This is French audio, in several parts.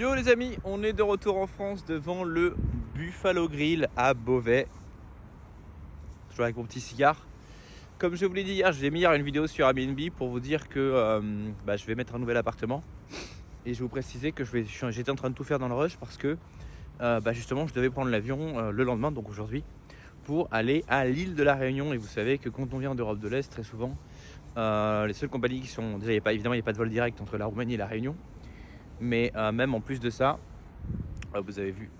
Yo les amis, on est de retour en France devant le Buffalo Grill à Beauvais. Toujours avec mon petit cigare. Comme je vous l'ai dit hier, j'ai mis hier une vidéo sur Airbnb pour vous dire que je vais mettre un nouvel appartement. Et je vais vous préciser que j'étais en train de tout faire dans le rush parce que justement je devais prendre l'avion le lendemain, donc aujourd'hui, pour aller à l'île de la Réunion. Et vous savez que quand on vient d'Europe de l'Est, très souvent, les seules compagnies qui sont... Déjà, évidemment, il n'y a pas de vol direct entre la Roumanie et la Réunion. Mais même en plus de ça, vous avez vu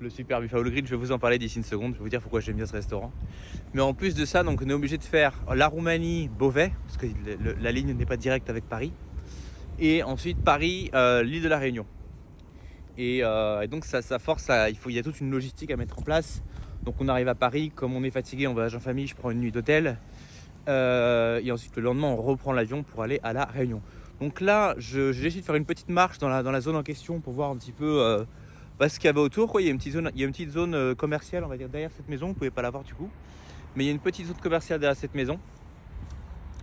le super Buffalo Grill, je vais vous en parler d'ici une seconde, je vais vous dire pourquoi j'aime bien ce restaurant. Mais en plus de ça, donc, on est obligé de faire la Roumanie, Beauvais, parce que la ligne n'est pas directe avec Paris. Et ensuite Paris, l'île de la Réunion. Et donc ça force, il y a toute une logistique à mettre en place. Donc on arrive à Paris, comme on est fatigué en voyage en famille, je prends une nuit d'hôtel. Et ensuite le lendemain on reprend l'avion pour aller à la Réunion. Donc là j'ai décidé de faire une petite marche dans la zone en question pour voir un petit peu ce qu'il y avait autour, quoi. Il y a une petite zone commerciale, on va dire, derrière cette maison. Vous pouvez pas la voir du coup, mais il y a une petite zone commerciale derrière cette maison.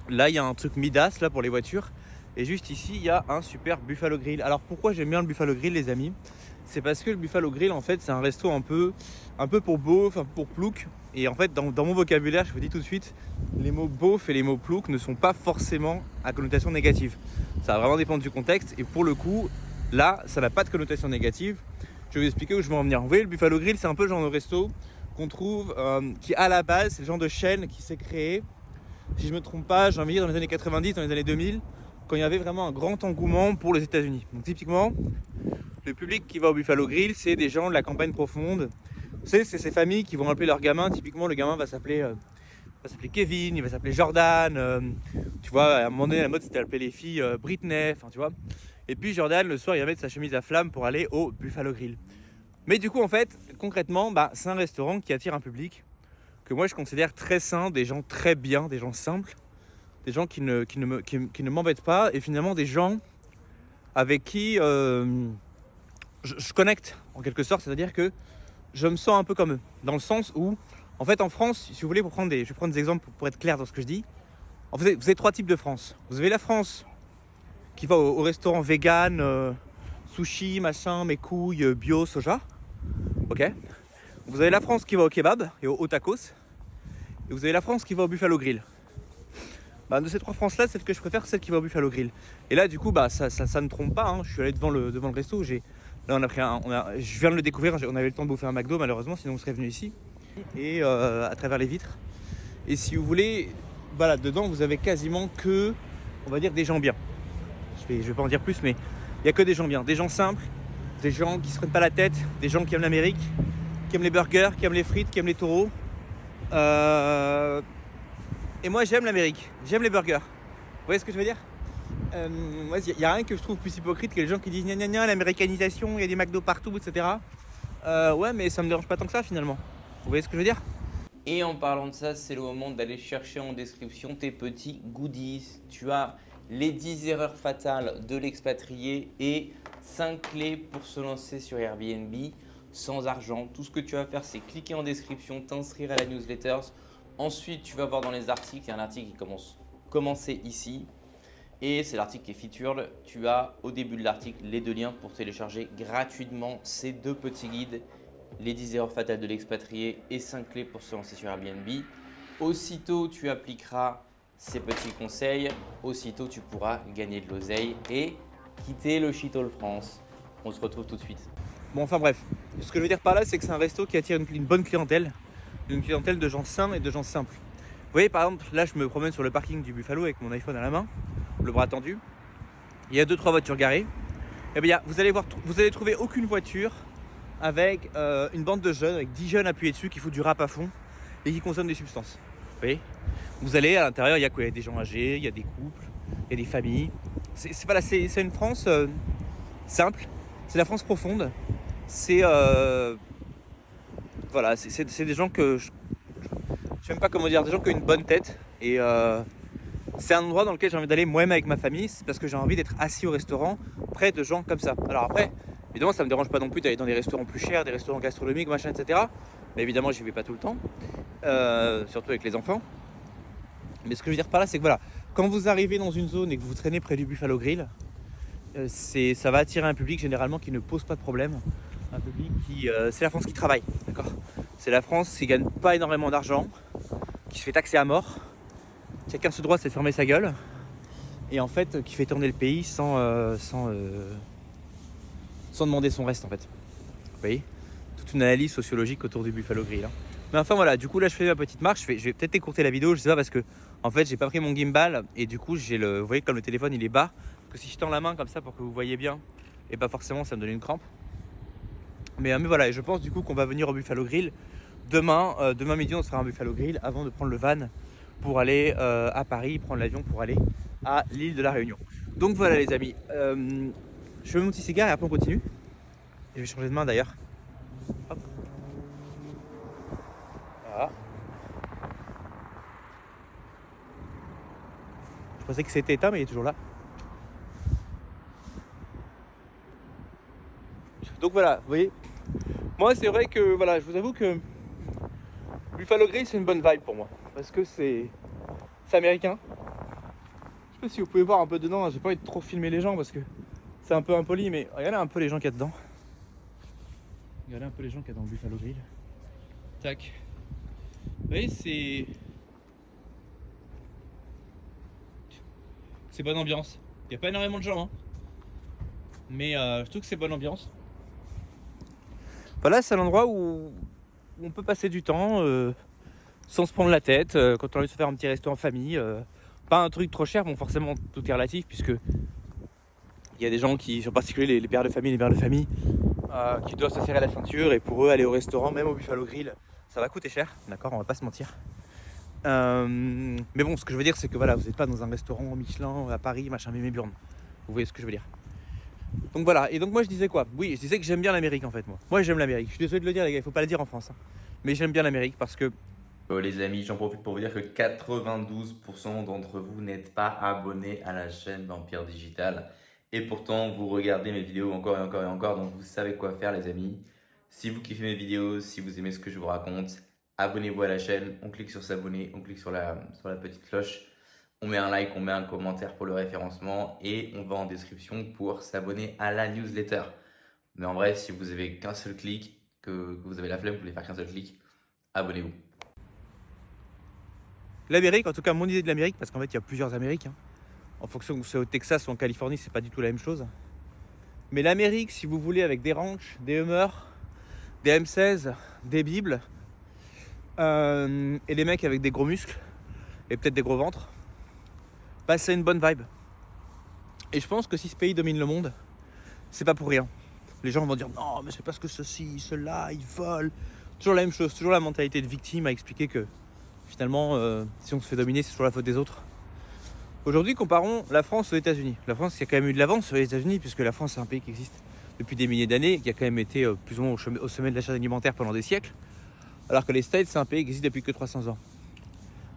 Là il y a un truc Midas là pour les voitures. Et juste ici il y a un super Buffalo Grill. Alors pourquoi j'aime bien le Buffalo Grill les amis? C'est parce que le Buffalo Grill en fait c'est un resto un peu pour beauf, un peu pour plouc. Et en fait dans mon vocabulaire, je vous dis tout de suite, les mots beauf et les mots plouc ne sont pas forcément à connotation négative. Ça va vraiment dépendre du contexte. Et pour le coup, là, ça n'a pas de connotation négative. Je vais vous expliquer où je veux en venir. Vous voyez, le Buffalo Grill, c'est un peu le genre de resto qu'on trouve, qui à la base, c'est le genre de chaîne qui s'est créée, si je ne me trompe pas, j'ai envie de dire dans les années 90, dans les années 2000, quand il y avait vraiment un grand engouement pour les États-Unis. Donc typiquement, le public qui va au Buffalo Grill, c'est des gens de la campagne profonde. Vous savez, c'est ces familles qui vont appeler leur gamin. Typiquement, le gamin va s'appeler Kevin, il va s'appeler Jordan. Tu vois, à un moment donné, la mode c'était d'appeler les filles Britney. Enfin, tu vois. Et puis Jordan, le soir, il va mettre sa chemise à flamme pour aller au Buffalo Grill. Mais du coup, en fait, concrètement, c'est un restaurant qui attire un public que moi je considère très sain, des gens très bien, des gens simples, des gens qui ne m'embêtent pas, et finalement des gens avec qui je connecte en quelque sorte, c'est-à-dire que je me sens un peu comme eux, dans le sens où, en fait, en France, si vous voulez, je vais prendre des exemples pour être clair dans ce que je dis. En fait, vous avez trois types de France. Vous avez la France qui va au restaurant vegan, sushi, machin, mes couilles, bio, soja. Ok. Vous avez la France qui va au kebab et au tacos. Et vous avez la France qui va au Buffalo Grill. De ces trois France-là, celle que je préfère, c'est celle qui va au Buffalo Grill. Et là, du coup, ça ne trompe pas. Hein. Je suis allé devant le resto. Là, je viens de le découvrir. On avait le temps de bouffer un McDo, malheureusement, sinon on serait venu ici. Et à travers les vitres. Et si vous voulez, dedans, vous avez quasiment que, on va dire, des gens bien. Je vais pas en dire plus, mais il n'y a que des gens bien. Des gens simples, des gens qui se prennent pas la tête, des gens qui aiment l'Amérique, qui aiment les burgers, qui aiment les frites, qui aiment les taureaux. Et moi j'aime l'Amérique, j'aime les burgers. Vous voyez ce que je veux dire? Moi il n'y a rien que je trouve plus hypocrite que les gens qui disent gna gna gna, l'américanisation, il y a des McDo partout, etc. Ouais, mais ça me dérange pas tant que ça finalement. Vous voyez ce que je veux dire? Et en parlant de ça, c'est le moment d'aller chercher en description tes petits goodies. Tu as les 10 erreurs fatales de l'expatrié et 5 clés pour se lancer sur Airbnb sans argent. Tout ce que tu vas faire, c'est cliquer en description, t'inscrire à la newsletter. Ensuite, tu vas voir dans les articles, il y a un article qui commencer ici. Et c'est l'article qui est featured. Tu as au début de l'article les deux liens pour télécharger gratuitement ces deux petits guides. Les 10 erreurs fatales de l'expatrié et 5 clés pour se lancer sur Airbnb. Aussitôt tu appliqueras ces petits conseils, aussitôt tu pourras gagner de l'oseille et quitter le shithole France. On se retrouve tout de suite. Bon, enfin bref, ce que je veux dire par là, c'est que c'est un resto qui attire une bonne clientèle. Une clientèle de gens sains et de gens simples. Vous voyez, par exemple, là je me promène sur le parking du Buffalo avec mon iPhone à la main, le bras tendu. Il y a 2-3 voitures garées. Et bien vous allez trouver aucune voiture avec une bande de jeunes, avec 10 jeunes appuyés dessus qui foutent du rap à fond et qui consomment des substances. Vous voyez, vous allez à l'intérieur, il y a quoi? Il y a des gens âgés, il y a des couples, il y a des familles. C'est une France simple, c'est la France profonde. C'est c'est des gens que je sais même pas comment dire, des gens qui ont une bonne tête. Et c'est un endroit dans lequel j'ai envie d'aller moi-même avec ma famille, c'est parce que j'ai envie d'être assis au restaurant près de gens comme ça. Alors après, évidemment, ça me dérange pas non plus d'aller dans des restaurants plus chers, des restaurants gastronomiques, machin, etc. Mais évidemment, j'y vais pas tout le temps, surtout avec les enfants. Mais ce que je veux dire par là, c'est que voilà, quand vous arrivez dans une zone et que vous traînez près du Buffalo Grill, ça va attirer un public généralement qui ne pose pas de problème. Un public qui... c'est la France qui travaille, d'accord. C'est la France qui gagne pas énormément d'argent, qui se fait taxer à mort. Chacun se droit c'est de fermer sa gueule. Et en fait, qui fait tourner le pays sans demander son reste en fait. Vous voyez, toute une analyse sociologique autour du Buffalo Grill. Hein. Mais enfin voilà, du coup là je fais ma petite marche, je vais peut-être écourter la vidéo, je sais pas parce que en fait j'ai pas pris mon gimbal et du coup vous voyez comme le téléphone il est bas, que si je tends la main comme ça pour que vous voyez bien, et pas forcément ça me donne une crampe. Mais voilà, et je pense du coup qu'on va venir au Buffalo Grill demain midi on se fera un Buffalo Grill avant de prendre le van pour aller à Paris, prendre l'avion pour aller à l'île de la Réunion. Donc voilà les amis, je fais mon petit cigare et après on continue. Et je vais changer de main d'ailleurs. Hop. Voilà. Je pensais que c'était éteint mais il est toujours là. Donc voilà, vous voyez. Moi c'est vrai que voilà, je vous avoue que Buffalo Grill c'est une bonne vibe pour moi. Parce que c'est américain. Je sais pas si vous pouvez voir un peu dedans, hein. J'ai pas envie de trop filmer les gens parce que c'est un peu impoli, mais regardez un peu les gens qu'il y a dedans. Regardez un peu les gens qu'il y a dans le Buffalo Grill. Tac. Vous voyez, c'est bonne ambiance. Il n'y a pas énormément de gens, hein. Mais je trouve que c'est bonne ambiance. Voilà, c'est un endroit où on peut passer du temps sans se prendre la tête, quand on a envie de se faire un petit resto en famille. Pas un truc trop cher, bon forcément tout est relatif puisque il y a des gens qui, en particulier les pères de famille, qui doivent se serrer la ceinture et pour eux aller au restaurant, même au Buffalo Grill, ça va coûter cher, d'accord, on va pas se mentir. Mais bon, ce que je veux dire c'est que voilà, vous n'êtes pas dans un restaurant Michelin à Paris, machin mémé burne. Vous voyez ce que je veux dire. Donc voilà, et donc moi je disais quoi? Oui, je disais que j'aime bien l'Amérique en fait moi. Moi j'aime l'Amérique, je suis désolé de le dire les gars, il faut pas le dire en France. Hein. Mais j'aime bien l'Amérique parce que... Les amis, j'en profite pour vous dire que 92% d'entre vous n'êtes pas abonnés à la chaîne d'Empire Digital. Et pourtant, vous regardez mes vidéos encore et encore et encore, donc vous savez quoi faire les amis. Si vous kiffez mes vidéos, si vous aimez ce que je vous raconte, abonnez-vous à la chaîne, on clique sur s'abonner, on clique sur la petite cloche, on met un like, on met un commentaire pour le référencement et on va en description pour s'abonner à la newsletter. Mais en vrai, si vous avez qu'un seul clic, que vous avez la flemme, vous voulez faire qu'un seul clic, abonnez-vous. L'Amérique, en tout cas mon idée de l'Amérique, parce qu'en fait il y a plusieurs Amériques, hein. En fonction que c'est au Texas ou en Californie, c'est pas du tout la même chose. Mais l'Amérique, si vous voulez, avec des ranchs, des Hummers, des M16, des Bibles, et des mecs avec des gros muscles, et peut-être des gros ventres, bah c'est une bonne vibe. Et je pense que si ce pays domine le monde, c'est pas pour rien. Les gens vont dire non mais c'est parce que ceci, cela, ils volent. Toujours la même chose, toujours la mentalité de victime à expliquer que finalement si on se fait dominer c'est toujours la faute des autres. Aujourd'hui comparons la France aux États-Unis. La France qui a quand même eu de l'avance sur les États-Unis puisque la France c'est un pays qui existe depuis des milliers d'années, qui a quand même été plus ou moins au sommet de la chaîne alimentaire pendant des siècles. Alors que les States c'est un pays qui existe depuis que 300 ans.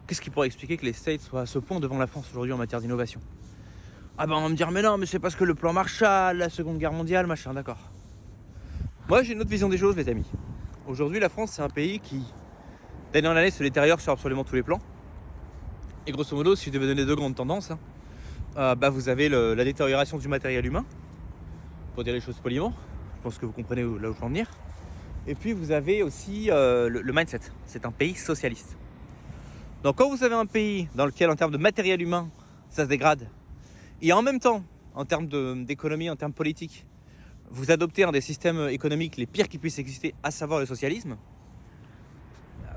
Qu'est-ce qui pourrait expliquer que les States soient à ce point devant la France aujourd'hui en matière d'innovation? Ah ben on va me dire mais non mais c'est parce que le plan Marshall, la seconde guerre mondiale, machin, d'accord. Moi j'ai une autre vision des choses les amis. Aujourd'hui la France c'est un pays qui d'année en année se détériore sur absolument tous les plans. Et grosso modo si je devais donner deux grandes tendances, hein, vous avez la détérioration du matériel humain, pour dire les choses poliment, je pense que vous comprenez là où je veux en venir. Et puis vous avez aussi le mindset, c'est un pays socialiste. Donc quand vous avez un pays dans lequel en termes de matériel humain ça se dégrade, et en même temps, en termes d'économie, en termes politiques, vous adoptez un des systèmes économiques les pires qui puissent exister, à savoir le socialisme,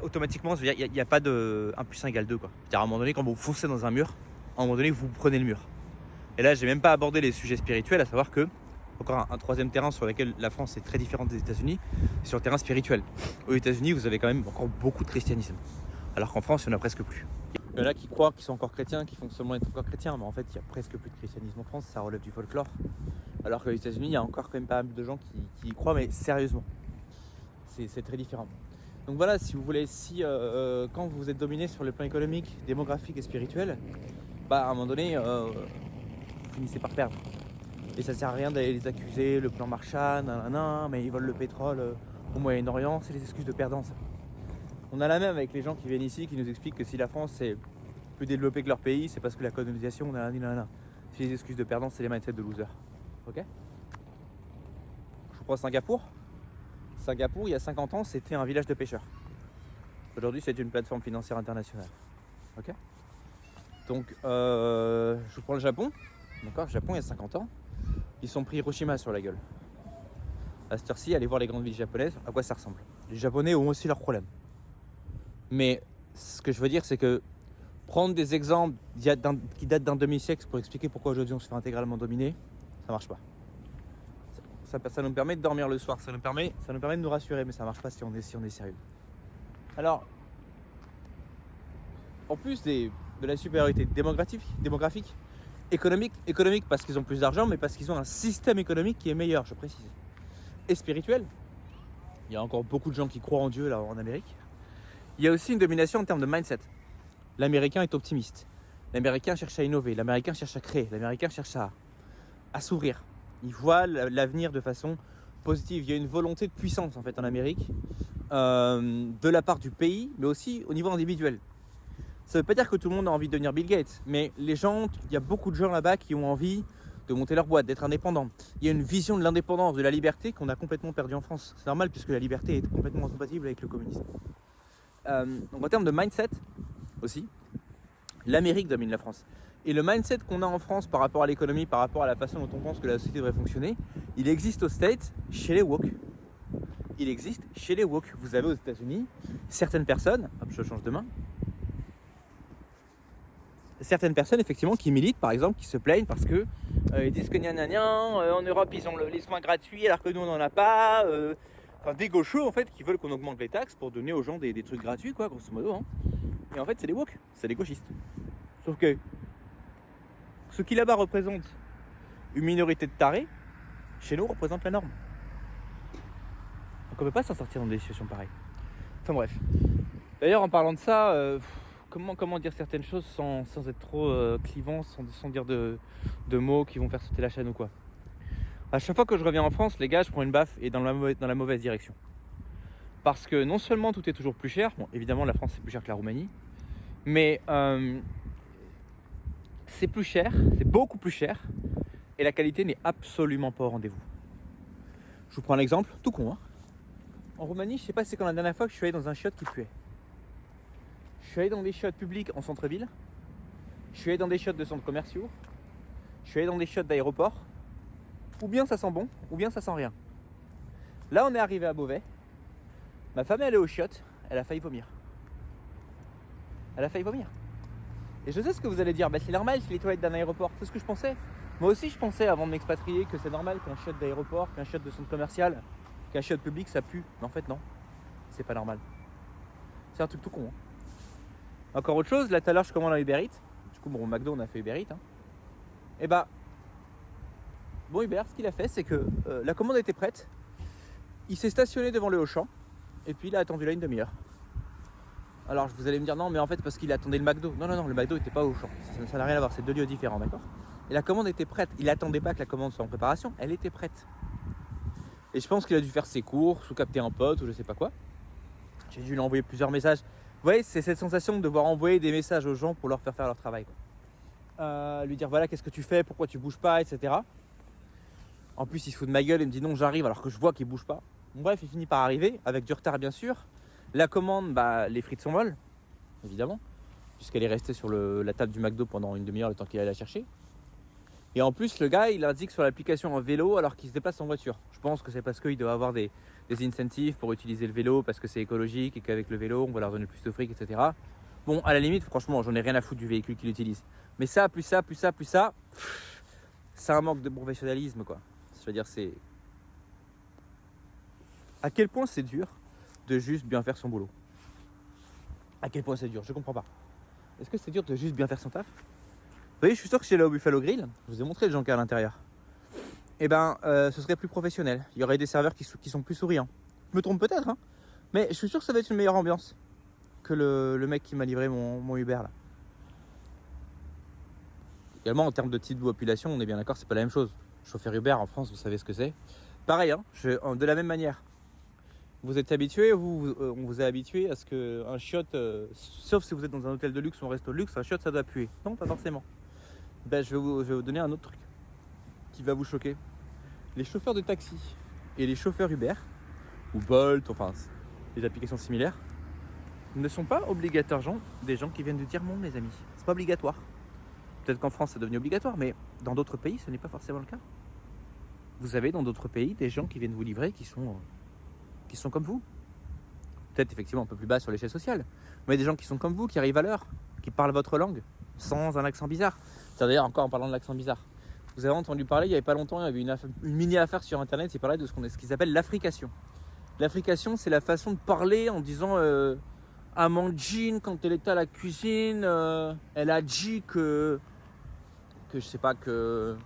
automatiquement, il n'y a pas de 1 plus 1 égale 2. Quoi. C'est-à-dire à un moment donné, quand vous foncez dans un mur, à un moment donné, vous prenez le mur. Et là, j'ai même pas abordé les sujets spirituels, à savoir que, encore un troisième terrain sur lequel la France est très différente des États-Unis, c'est sur le terrain spirituel. Aux États-Unis, vous avez quand même encore beaucoup de christianisme, alors qu'en France, il n'y en a presque plus. Il y en a qui croient qu'ils sont encore chrétiens, qui font seulement être encore chrétiens, mais en fait il y a presque plus de christianisme en France, ça relève du folklore. Alors qu'aux États-Unis il y a encore quand même pas mal de gens qui y croient, mais sérieusement. C'est très différent. Donc voilà, si vous voulez, quand vous êtes dominé sur le plan économique, démographique et spirituel, à un moment donné, vous finissez par perdre. Et ça sert à rien d'aller les accuser, le plan Marshall, nanana, mais ils volent le pétrole au Moyen-Orient, c'est des excuses de perdants ça. On a la même avec les gens qui viennent ici, qui nous expliquent que si la France est plus développée que leur pays, c'est parce que la colonisation, nanana. Si les excuses de perdants, c'est les mindsets de losers. ok. Je vous prends Singapour. Singapour, il y a 50 ans, c'était un village de pêcheurs. Aujourd'hui, c'est une plateforme financière internationale. Ok. Donc, je vous prends le Japon. D'accord, le Japon, il y a 50 ans, ils sont pris Hiroshima sur la gueule. À cette heure-ci, allez voir les grandes villes japonaises, à quoi ça ressemble. Les Japonais ont aussi leurs problèmes. Mais ce que je veux dire, c'est que prendre des exemples qui datent d'un demi-siècle pour expliquer pourquoi aujourd'hui on se fait intégralement dominer, ça marche pas. Ça nous permet de dormir le soir, ça nous permet de nous rassurer, mais ça marche pas si on est sérieux. Alors, en plus de la supériorité démographique, économique parce qu'ils ont plus d'argent, mais parce qu'ils ont un système économique qui est meilleur, je précise, et spirituel. Il y a encore beaucoup de gens qui croient en Dieu là en Amérique. Il y a aussi une domination en termes de mindset. L'Américain est optimiste. L'Américain cherche à innover. L'Américain cherche à créer. L'Américain cherche à s'ouvrir. Il voit l'avenir de façon positive. Il y a une volonté de puissance en fait en Amérique, de la part du pays, mais aussi au niveau individuel. Ça ne veut pas dire que tout le monde a envie de devenir Bill Gates, mais il y a beaucoup de gens là-bas qui ont envie de monter leur boîte, d'être indépendants. Il y a une vision de l'indépendance, de la liberté qu'on a complètement perdue en France. C'est normal puisque la liberté est complètement incompatible avec le communisme. Donc en termes de mindset aussi, l'Amérique domine la France. Et le mindset qu'on a en France par rapport à l'économie, par rapport à la façon dont on pense que la société devrait fonctionner, il existe aux States chez les woke. Il existe chez les woke. Vous avez aux États-Unis certaines personnes, hop, je change de main, certaines personnes effectivement qui militent, par exemple, qui se plaignent parce que ils disent que en Europe ils ont les soins gratuits alors que nous on n'en a pas. Enfin des gauchos en fait qui veulent qu'on augmente les taxes pour donner aux gens des trucs gratuits quoi, grosso modo. Hein. Et en fait c'est des woke, c'est des gauchistes. Sauf que ce qui là-bas représente une minorité de tarés, chez nous représente la norme. Donc on ne peut pas s'en sortir dans des situations pareilles. Enfin bref. D'ailleurs en parlant de ça, comment dire certaines choses sans être trop clivant, sans dire de mots qui vont faire sauter la chaîne ou quoi. À chaque fois que je reviens en France, les gars, je prends une baffe et dans la mauvaise direction. Parce que non seulement tout est toujours plus cher, bon évidemment la France c'est plus cher que la Roumanie, mais c'est plus cher, c'est beaucoup plus cher, et la qualité n'est absolument pas au rendez-vous. Je vous prends un exemple, tout con. Hein. En Roumanie, je sais pas c'est quand la dernière fois que je suis allé dans un chiotte qui puait. Je suis allé dans des chiottes publics en centre-ville, je suis allé dans des chiottes de centres commerciaux, je suis allé dans des chiottes d'aéroports, ou bien ça sent bon, ou bien ça sent rien. Là on est arrivé à Beauvais, ma femme est allée aux chiottes, elle a failli vomir. Elle a failli vomir. Et je sais ce que vous allez dire, bah c'est normal, c'est les toilettes d'un aéroport, c'est ce que je pensais. Moi aussi je pensais avant de m'expatrier que c'est normal qu'un chiotte d'aéroport, qu'un chiotte de centre commercial, qu'un chiotte public ça pue. Mais en fait non, c'est pas normal. C'est un truc tout con. Hein. Encore autre chose, là tout à l'heure je commande un Uber Eats. Du coup bon au McDo on a fait Uber Eats. Hein. Et bah, bon Uber ce qu'il a fait c'est que la commande était prête. Il s'est stationné devant le Auchan et puis il a attendu là une demi-heure. Alors vous allez me dire non mais en fait parce qu'il attendait le McDo. Non, le McDo n'était pas au champ. Ça n'a rien à voir, c'est deux lieux différents, d'accord. Et la commande était prête. Il n'attendait pas que la commande soit en préparation, elle était prête. Et je pense qu'il a dû faire ses courses ou capter un pote ou je sais pas quoi. J'ai dû lui envoyer plusieurs messages. Vous voyez, c'est cette sensation de devoir envoyer des messages aux gens pour leur faire leur travail. Quoi. Lui dire voilà qu'est-ce que tu fais, pourquoi tu bouges pas, etc. En plus il se fout de ma gueule et me dit non j'arrive alors que je vois qu'il bouge pas. Bon, bref, il finit par arriver, avec du retard bien sûr. La commande, bah, les frites sont molles, évidemment, puisqu'elle est restée sur la table du McDo pendant une demi-heure le temps qu'il allait la chercher. Et en plus, le gars, il indique sur l'application en vélo alors qu'il se déplace en voiture. Je pense que c'est parce qu'il doit avoir des incentives pour utiliser le vélo, parce que c'est écologique et qu'avec le vélo, on va leur donner plus de fric, etc. Bon, à la limite, franchement, j'en ai rien à foutre du véhicule qu'il utilise. Mais ça, plus ça, c'est un manque de professionnalisme, quoi. Je veux dire, c'est... À quel point c'est dur de juste bien faire son boulot. À quel point c'est dur, je comprends pas. Est-ce que c'est dur de juste bien faire son taf? Vous voyez, je suis sûr que chez le Buffalo Grill, je vous ai montré les gens qu'il y a à l'intérieur. Eh ben, ce serait plus professionnel. Il y aurait des serveurs qui sont plus souriants. Je me trompe peut-être, hein, mais je suis sûr que ça va être une meilleure ambiance que le mec qui m'a livré mon Uber là. Également, en termes de type de population, on est bien d'accord, c'est pas la même chose. Chauffeur Uber en France, vous savez ce que c'est. Pareil, hein, de la même manière. Vous êtes habitué, on vous a habitué à ce qu'un chiotte, sauf si vous êtes dans un hôtel de luxe ou un resto de luxe, un chiotte ça doit puer. Non, pas forcément. Ben, je vais vous donner un autre truc qui va vous choquer. les chauffeurs de taxi et les chauffeurs Uber, ou Bolt, enfin des applications similaires, ne sont pas obligatoirement des gens qui viennent du tiers-monde, les amis. C'est pas obligatoire. Peut-être qu'en France, c'est devenu obligatoire, mais dans d'autres pays, ce n'est pas forcément le cas. Vous avez dans d'autres pays des gens qui viennent vous livrer qui sont comme vous. Peut-être effectivement un peu plus bas sur l'échelle sociale, mais des gens qui sont comme vous, qui arrivent à l'heure, qui parlent votre langue, sans un accent bizarre. C'est d'ailleurs encore en parlant de l'accent bizarre. Vous avez entendu parler, il n'y avait pas longtemps, il y avait une mini-affaire sur Internet qui parlait de ce qu'ils appellent l'africation. L'africation, c'est la façon de parler en disant Amandine, quand elle était à la cuisine, elle a dit que je sais pas, que...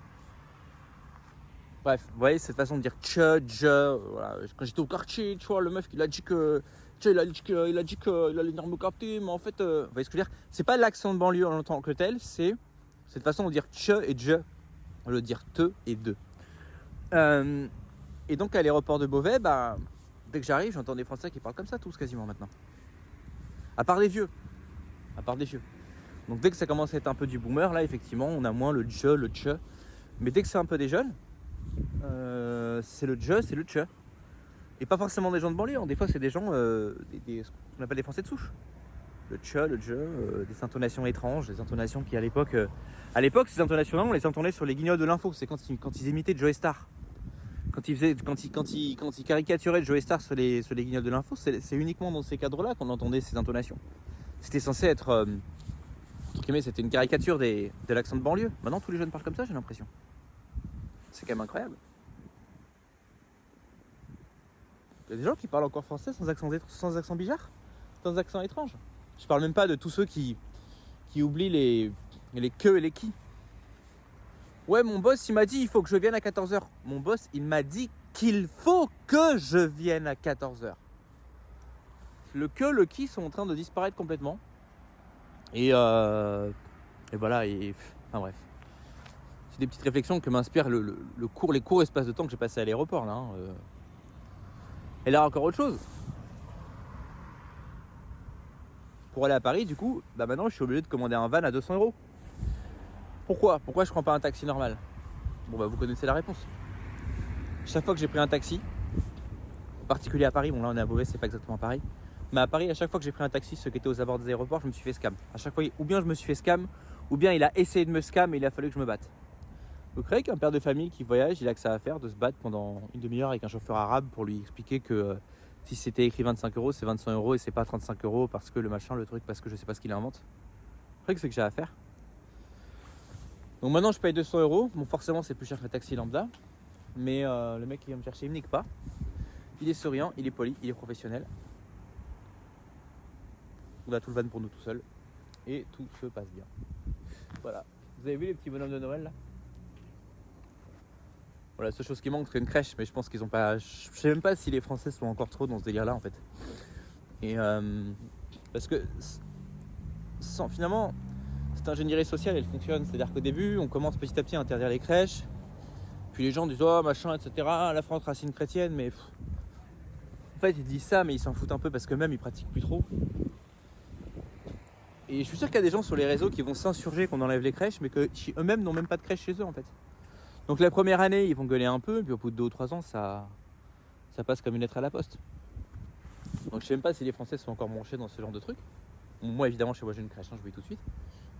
Bref, vous voyez, cette façon de dire voilà. Quand j'étais au quartier, tu vois, le meuf, il a dit que... Il a dit qu'il allait venir me capter, mais en fait... vous voyez ce que je veux dire ? C'est pas l'accent de banlieue en tant que tel, c'est cette façon de dire et je, le dire te et de. Et donc à l'aéroport de Beauvais, dès que j'arrive, j'entends des Français qui parlent comme ça tous quasiment maintenant. À part des vieux. Donc dès que ça commence à être un peu du boomer, là effectivement, on a moins le tche. Mais dès que c'est un peu des jeunes, c'est le tche. Et pas forcément des gens de banlieue, hein. Des fois c'est des gens, ce qu'on appelle des Français de souche. Le tche, des intonations étranges, des intonations qui à l'époque, ces intonations-là, on les entendait sur les guignols de l'info. C'est quand ils imitaient Joey Starr. Quand ils caricaturaient Joey Starr sur les guignols de l'info, c'est uniquement dans ces cadres-là qu'on entendait ces intonations. C'était censé être, entre guillemets, c'était une caricature de l'accent de banlieue. Maintenant, tous les jeunes parlent comme ça, j'ai l'impression. C'est quand même incroyable. Il y a des gens qui parlent encore français sans accent bizarre, sans accent étrange. Je parle même pas de tous ceux qui oublient les que et les qui. Ouais, mon boss, il m'a dit il faut que je vienne à 14h. Mon boss, il m'a dit qu'il faut que je vienne à 14h. Le que, le qui sont en train de disparaître complètement. Et voilà, enfin bref. C'est des petites réflexions que m'inspire les courts espaces de temps que j'ai passé à l'aéroport là. Et là encore autre chose. Pour aller à Paris, du coup, maintenant je suis obligé de commander un van à 200€. Pourquoi je prends pas un taxi normal ? Bon vous connaissez la réponse. Chaque fois que j'ai pris un taxi, en particulier à Paris, bon là on est à Beauvais, c'est pas exactement pareil, mais à Paris, à chaque fois que j'ai pris un taxi, ceux qui étaient aux abords des aéroports, je me suis fait scam. À chaque fois, ou bien je me suis fait scam, ou bien il a essayé de me scam et il a fallu que je me batte. Vous croyez qu'un père de famille qui voyage, il a que ça à faire de se battre pendant une demi-heure avec un chauffeur arabe pour lui expliquer que si c'était écrit 25€, c'est 25€ et c'est pas 35€ parce que le machin, le truc, parce que je sais pas ce qu'il invente. Vous croyez que c'est que j'ai à faire ? Donc maintenant je paye 200€, bon forcément c'est plus cher que le taxi lambda, mais le mec qui vient me chercher il me nique pas, il est souriant, il est poli, il est professionnel. On a tout le van pour nous tout seul et tout se passe bien. Voilà, vous avez vu les petits bonhommes de Noël là ? Bon, la seule chose qui manque c'est une crèche, mais je pense qu'ils ont pas, je sais même pas si les Français sont encore trop dans ce délire là en fait. Et parce que finalement cette ingénierie sociale elle fonctionne, c'est-à-dire qu'au début on commence petit à petit à interdire les crèches, puis les gens disent oh machin etc, la France racine chrétienne, mais en fait ils disent ça mais ils s'en foutent un peu parce que même ils pratiquent plus trop. Et je suis sûr qu'il y a des gens sur les réseaux qui vont s'insurger qu'on enlève les crèches, mais que eux-mêmes n'ont même pas de crèche chez eux en fait. Donc la première année ils vont gueuler un peu, puis au bout de 2 ou 3 ans ça passe comme une lettre à la poste. Donc je sais même pas si les Français sont encore branchés dans ce genre de truc. Moi évidemment chez moi j'ai une crèche, je vous dis tout de suite.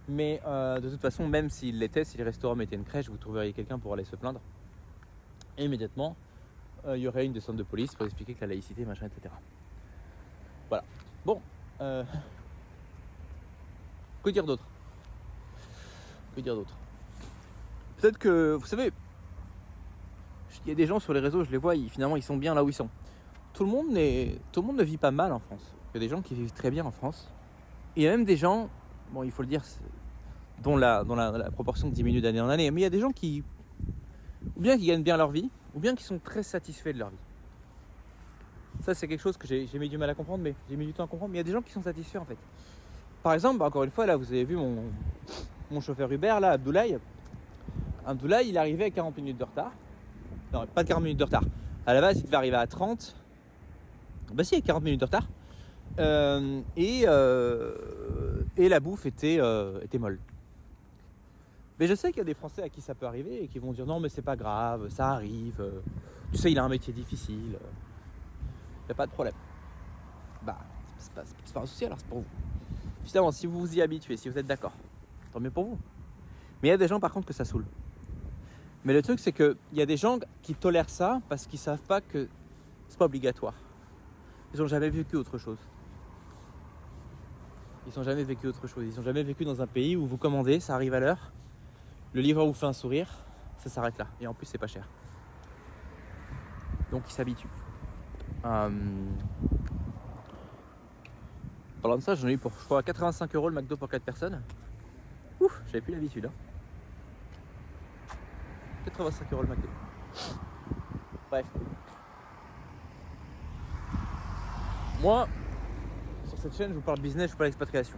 Mais de toute façon, même s'il l'était, si les restaurants mettaient une crèche, vous trouveriez quelqu'un pour aller se plaindre. Et immédiatement, il y aurait une descente de police pour expliquer que la laïcité, machin, etc. Voilà. Bon. Que dire d'autre ? Peut-être que, vous savez, il y a des gens sur les réseaux, je les vois, finalement, ils sont bien là où ils sont. Tout le monde ne vit pas mal en France. Il y a des gens qui vivent très bien en France. Et il y a même des gens, bon, il faut le dire, dont la proportion diminue d'année en année. Mais il y a des gens qui, ou bien qui gagnent bien leur vie, ou bien qui sont très satisfaits de leur vie. Ça, c'est quelque chose que j'ai mis du mal à comprendre, mais j'ai mis du temps à comprendre. Mais il y a des gens qui sont satisfaits en fait. Par exemple, encore une fois, là, vous avez vu mon chauffeur Uber, là, Abdoulaye. Abdoulaye, il arrivait à 40 minutes de retard. Non, pas de 40 minutes de retard. À la base, il devait arriver à 30. Bah si, il y a 40 minutes de retard. Et la bouffe était molle. Mais je sais qu'il y a des Français à qui ça peut arriver et qui vont dire non mais c'est pas grave, ça arrive, tu sais il a un métier difficile, y a pas de problème. Bah c'est pas un souci alors, c'est pour vous. Finalement si vous vous y habituez, si vous êtes d'accord, tant mieux pour vous. Mais il y a des gens par contre que ça saoule. Mais le truc c'est que il y a des gens qui tolèrent ça parce qu'ils savent pas que c'est pas obligatoire. Ils ont jamais vécu autre chose. Ils n'ont jamais vécu dans un pays où vous commandez, ça arrive à l'heure, le livreur vous fait un sourire, ça s'arrête là. Et en plus, c'est pas cher. Donc, ils s'habituent. Parlant de ça, j'en ai eu pour, je crois, 85 € le McDo pour 4 personnes. Ouf, j'avais plus l'habitude. 85 € le McDo. Bref. Moi, sur cette chaîne, je vous parle business, je vous parle expatriation.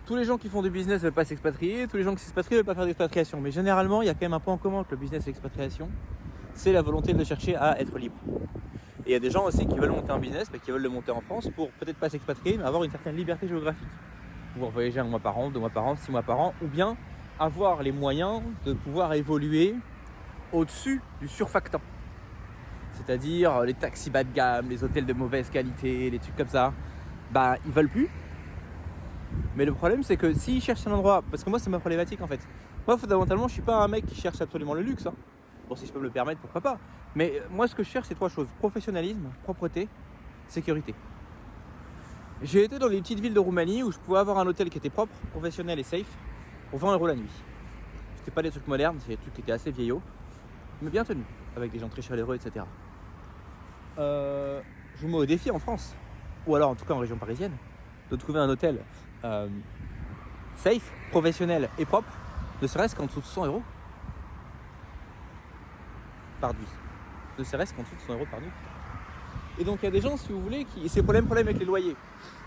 Tous les gens qui font du business ne veulent pas s'expatrier, tous les gens qui s'expatrient ne veulent pas faire d'expatriation. Mais généralement, il y a quand même un point en commun entre le business et l'expatriation, c'est la volonté de chercher à être libre. Et il y a des gens aussi qui veulent monter un business, mais qui veulent le monter en France pour peut-être pas s'expatrier, mais avoir une certaine liberté géographique. Pouvoir voyager 1 mois par an, 2 mois par an, 6 mois par an, ou bien avoir les moyens de pouvoir évoluer au-dessus du surfactant. C'est-à-dire les taxis bas de gamme, les hôtels de mauvaise qualité, les trucs comme ça. Bah, ils veulent plus. Mais le problème, c'est que s'ils cherchent un endroit, parce que moi, c'est ma problématique en fait. Moi, fondamentalement, je suis pas un mec qui cherche absolument le luxe. Bon, si je peux me le permettre, pourquoi pas. Mais moi, ce que je cherche, c'est 3 choses professionnalisme, propreté, sécurité. J'ai été dans les petites villes de Roumanie où je pouvais avoir un hôtel qui était propre, professionnel et safe pour 20 € la nuit. C'était pas des trucs modernes, c'est des trucs qui étaient assez vieillots, mais bien tenus, avec des gens très chaleureux, etc. Je vous mets au défi en France, ou alors en tout cas en région parisienne, de trouver un hôtel safe, professionnel et propre, ne serait-ce qu'en dessous de 100 € par nuit. Ne serait-ce qu'en dessous de 100 € par nuit. Et donc il y a des gens, si vous voulez, qui... c'est le problème avec les loyers.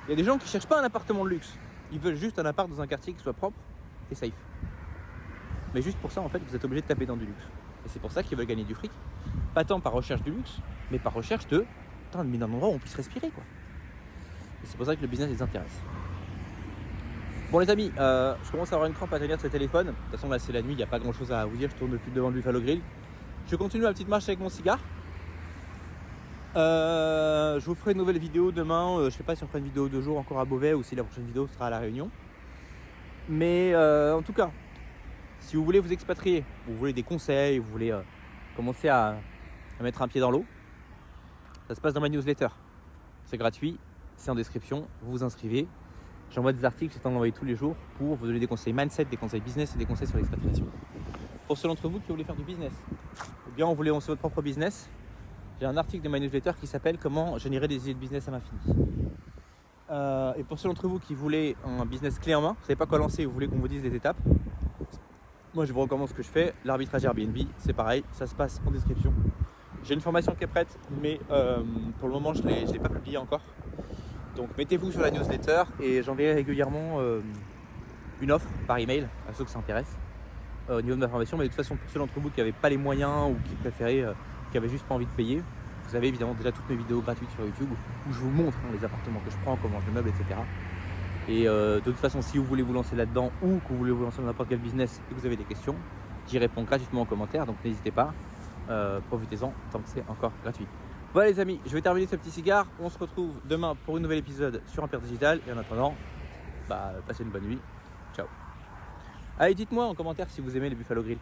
Il y a des gens qui cherchent pas un appartement de luxe. Ils veulent juste un appart dans un quartier qui soit propre et safe. Mais juste pour ça, en fait, vous êtes obligé de taper dans du luxe. Et c'est pour ça qu'ils veulent gagner du fric. Pas tant par recherche du luxe, mais par recherche de mais d'un endroit où on puisse respirer, quoi. Et c'est pour ça que le business les intéresse. Bon les amis, je commence à avoir une crampe à tenir de ce téléphone. De toute façon là c'est la nuit, il n'y a pas grand chose à vous dire, je tourne depuis devant le Buffalo Grill. Je continue ma petite marche avec mon cigare. Je vous ferai une nouvelle vidéo demain, je sais pas si on fera une vidéo 2 jours encore à Beauvais ou si la prochaine vidéo sera à La Réunion. Mais en tout cas, si vous voulez vous expatrier, vous voulez des conseils, vous voulez commencer à mettre un pied dans l'eau, ça se passe dans ma newsletter. C'est gratuit, c'est en description, vous vous inscrivez. J'envoie des articles, j'essaie d'en envoyer tous les jours pour vous donner des conseils mindset, des conseils business et des conseils sur l'expatriation. Pour ceux d'entre vous qui voulez faire du business, ou bien vous voulez lancer votre propre business, j'ai un article de ma newsletter qui s'appelle « Comment générer des idées de business à l'infini ». Et pour ceux d'entre vous qui voulez un business clé en main, vous ne savez pas quoi lancer, vous voulez qu'on vous dise les étapes, moi je vous recommande ce que je fais, l'arbitrage Airbnb, c'est pareil, ça se passe en description. J'ai une formation qui est prête, mais pour le moment je l'ai pas publiée encore. Donc mettez-vous sur la newsletter et j'enverrai régulièrement une offre par email à ceux que ça intéresse au niveau de ma formation. Mais de toute façon, pour ceux d'entre vous qui n'avaient pas les moyens ou qui préféraient, qui n'avaient juste pas envie de payer, vous avez évidemment déjà toutes mes vidéos gratuites sur YouTube où je vous montre les appartements que je prends, comment je les meuble, etc. Et de toute façon, si vous voulez vous lancer là-dedans ou que vous voulez vous lancer dans n'importe quel business et que vous avez des questions, j'y réponds gratuitement en commentaire, donc n'hésitez pas, profitez-en tant que c'est encore gratuit. Voilà les amis, je vais terminer ce petit cigare, on se retrouve demain pour une nouvel épisode sur Impère Digital et en attendant, passez une bonne nuit, ciao. Allez, dites-moi en commentaire si vous aimez les Buffalo Grill.